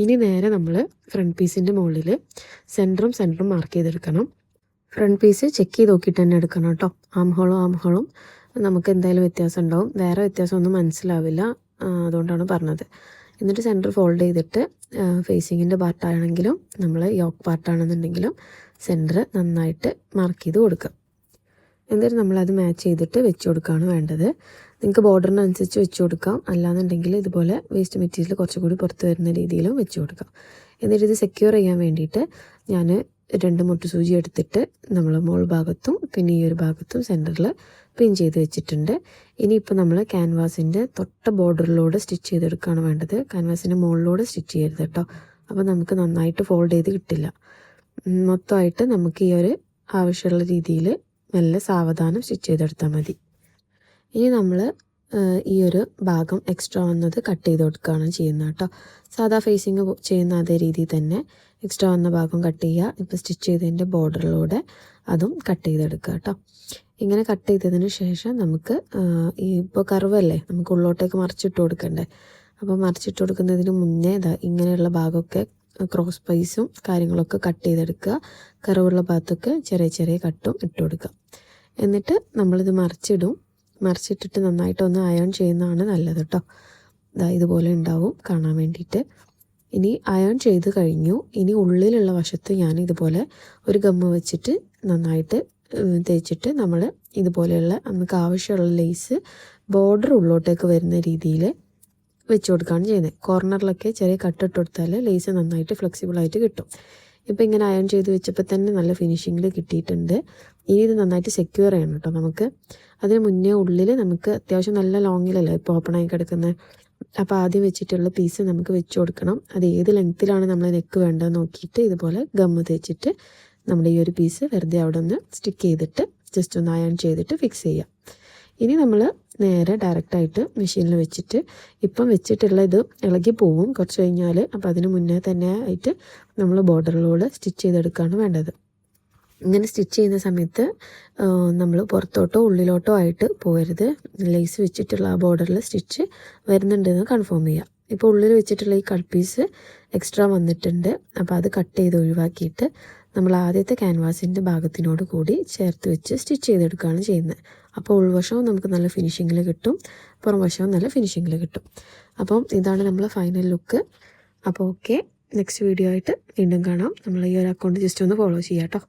ഇനി നേരെ നമ്മൾ ഫ്രണ്ട് പീസിൻ്റെ മുകളിൽ സെൻറ്ററും മാർക്ക് ചെയ്തെടുക്കണം. ഫ്രണ്ട് പീസ് ചെക്ക് ചെയ്ത് നോക്കിയിട്ട് തന്നെ എടുക്കണം കേട്ടോ. ആം ഹോളും നമുക്ക് എന്തായാലും വ്യത്യാസം ഉണ്ടാവും. വേറെ വ്യത്യാസമൊന്നും മനസ്സിലാവില്ല, അതുകൊണ്ടാണ് പറഞ്ഞത്. എന്നിട്ട് സെൻറ്റർ ഫോൾഡ് ചെയ്തിട്ട് ഫേസിങ്ങിൻ്റെ പാർട്ടാണെങ്കിലും നമ്മൾ യോക്ക് പാർട്ടാണെന്നുണ്ടെങ്കിലും സെൻറ്റർ നന്നായിട്ട് മാർക്ക് ചെയ്ത് കൊടുക്കുക. എന്നിട്ട് നമ്മളത് മാച്ച് ചെയ്തിട്ട് വെച്ച് കൊടുക്കുകയാണ് വേണ്ടത്. നിങ്ങൾക്ക് ബോർഡറിനനുസരിച്ച് വെച്ച് കൊടുക്കാം, അല്ലാന്നുണ്ടെങ്കിൽ ഇതുപോലെ വേസ്റ്റ് മെറ്റീരിയൽ കുറച്ചുകൂടി പുറത്ത് വരുന്ന രീതിയിലും വെച്ച് കൊടുക്കാം. എന്നിട്ട് ഇത് സെക്യൂർ ചെയ്യാൻ വേണ്ടിയിട്ട് ഞാൻ 2 മുട്ട് സൂചി എടുത്തിട്ട് നമ്മൾ മോൾ ഭാഗത്തും പിന്നെ ഈ ഒരു ഭാഗത്തും സെൻറ്ററിൽ പിൻ ചെയ്ത് വെച്ചിട്ടുണ്ട്. ഇനിയിപ്പോൾ നമ്മൾ ക്യാൻവാസിൻ്റെ തൊട്ട ബോർഡറിലൂടെ സ്റ്റിച്ച് ചെയ്തെടുക്കുകയാണ് വേണ്ടത്. ക്യാൻവാസിൻ്റെ മുകളിലൂടെ സ്റ്റിച്ച് ചെയ്യരുത് കേട്ടോ, അപ്പോൾ നമുക്ക് നന്നായിട്ട് ഫോൾഡ് ചെയ്ത് കിട്ടില്ല. മൊത്തമായിട്ട് നമുക്ക് ഈ ഒരു ആവശ്യമുള്ള രീതിയിൽ നല്ല സാവധാനം സ്റ്റിച്ച് ചെയ്തെടുത്താൽ മതി. ഇനി നമ്മൾ ഈ ഒരു ഭാഗം എക്സ്ട്രാ വന്നത് കട്ട് ചെയ്ത് കൊടുക്കുകയാണ് ചെയ്യുന്നത് കേട്ടോ. സാധാ ഫേസിങ് ചെയ്യുന്ന അതേ രീതിയിൽ തന്നെ എക്സ്ട്രാ വന്ന ഭാഗം കട്ട് ചെയ്യുക. ഇപ്പോൾ സ്റ്റിച്ച് ചെയ്തതിൻ്റെ ബോർഡറിലൂടെ അതും കട്ട് ചെയ്തെടുക്കുക കേട്ടോ. ഇങ്ങനെ കട്ട് ചെയ്തതിന് ശേഷം നമുക്ക് ഇപ്പോൾ കർവല്ലേ, നമുക്ക് ഉള്ളോട്ടേക്ക് മറിച്ചിട്ട് കൊടുക്കണ്ടേ. അപ്പോൾ മറിച്ചിട്ട് കൊടുക്കുന്നതിന് മുന്നേ ഇങ്ങനെയുള്ള ഭാഗമൊക്കെ ക്രോസ് പൈസും കാര്യങ്ങളൊക്കെ കട്ട് ചെയ്തെടുക്കുക. കർവുള്ള ഭാഗത്തൊക്കെ ചെറിയ കട്ടും ഇട്ട് കൊടുക്കുക. എന്നിട്ട് നമ്മളിത് മറിച്ചിട്ടിട്ട് നന്നായിട്ടൊന്ന് അയൺ ചെയ്യുന്നതാണ് നല്ലത് കേട്ടോ. ഇതുപോലെ ഉണ്ടാവും കാണാൻ വേണ്ടിയിട്ട്. ഇനി അയൺ ചെയ്ത് കഴിഞ്ഞു. ഇനി ഉള്ളിലുള്ള വശത്ത് ഞാൻ ഇതുപോലെ ഒരു ഗമ്മ് വെച്ചിട്ട് നന്നായിട്ട് തേച്ചിട്ട് നമ്മൾ ഇതുപോലെയുള്ള നമുക്ക് ആവശ്യമുള്ള ലേസ് ബോർഡർ ഉള്ളോട്ടേക്ക് വരുന്ന രീതിയിൽ വെച്ച് കൊടുക്കുകയാണ് ചെയ്യുന്നത്. കോർണറിലൊക്കെ ചെറിയ കട്ടിട്ട് കൊടുത്താൽ ലേസ് നന്നായിട്ട് ഫ്ലെക്സിബിളായിട്ട് കിട്ടും. ഇപ്പോൾ ഇങ്ങനെ അയൺ ചെയ്ത് വെച്ചപ്പോൾ തന്നെ നല്ല ഫിനിഷിങ്ങിൽ കിട്ടിയിട്ടുണ്ട്. ഇനി ഇത് നന്നായിട്ട് സെക്യൂർ ചെയ്യണം കേട്ടോ. നമുക്ക് അതിന് മുന്നേ ഉള്ളിൽ നമുക്ക് അത്യാവശ്യം നല്ല ലോങ്ങിലല്ലേ ഇപ്പോൾ ഓപ്പണായി കിടക്കുന്നത്. അപ്പോൾ ആദ്യം വെച്ചിട്ടുള്ള പീസ് നമുക്ക് വെച്ച് കൊടുക്കണം. അത് ഏത് ലെങ്ത്തിലാണ് നമ്മൾ നെക്ക് വേണ്ടതെന്ന് നോക്കിയിട്ട് ഇതുപോലെ ഗമ്മ് തേച്ചിട്ട് നമ്മുടെ ഈ ഒരു പീസ് വെറുതെ അവിടെ ഒന്ന് സ്റ്റിക്ക് ചെയ്തിട്ട് ജസ്റ്റ് ഒന്ന് അയൺ ചെയ്തിട്ട് ഫിക്സ് ചെയ്യാം. ഇനി നമ്മൾ നേരെ ഡയറക്റ്റായിട്ട് മെഷീനിൽ വെച്ചിട്ട് ഇപ്പം വെച്ചിട്ടുള്ള ഇത് ഇളകി പോവും കുറച്ച് കഴിഞ്ഞാൽ. അപ്പോൾ അതിന് മുന്നേ തന്നെ ആയിട്ട് നമ്മൾ ബോർഡറിലൂടെ സ്റ്റിച്ച് ചെയ്തെടുക്കുകയാണ് വേണ്ടത്. ഇങ്ങനെ സ്റ്റിച്ച് ചെയ്യുന്ന സമയത്ത് നമ്മൾ പുറത്തോട്ടോ ഉള്ളിലോട്ടോ ആയിട്ട് പോകരുത്. ലേസ് വെച്ചിട്ടുള്ള ആ ബോർഡറിൽ സ്റ്റിച്ച് വരുന്നുണ്ടെന്ന് കൺഫേം ചെയ്യുക. ഇപ്പോൾ ഉള്ളിൽ വെച്ചിട്ടുള്ള ഈ കട്ട് പീസ് എക്സ്ട്രാ വന്നിട്ടുണ്ട്. അപ്പോൾ അത് കട്ട് ചെയ്ത് ഒഴിവാക്കിയിട്ട് നമ്മൾ ആദ്യത്തെ ക്യാൻവാസിൻ്റെ ഭാഗത്തിനോട് കൂടി ചേർത്ത് വെച്ച് സ്റ്റിച്ച് ചെയ്തെടുക്കുകയാണ് ചെയ്യുന്നത്. അപ്പോൾ ഉൾവശവും നമുക്ക് നല്ല ഫിനിഷിങ്ങിൽ കിട്ടും, പുറം വശവും നല്ല ഫിനിഷിങ്ങിൽ കിട്ടും. അപ്പം ഇതാണ് നമ്മളെ ഫൈനൽ ലുക്ക്. അപ്പോൾ ഓക്കെ, നെക്സ്റ്റ് വീഡിയോ ആയിട്ട് വീണ്ടും കാണാം. നമ്മൾ ഈ ഒരു അക്കൗണ്ട് ജസ്റ്റ് ഒന്ന് ഫോളോ ചെയ്യാം കേട്ടോ.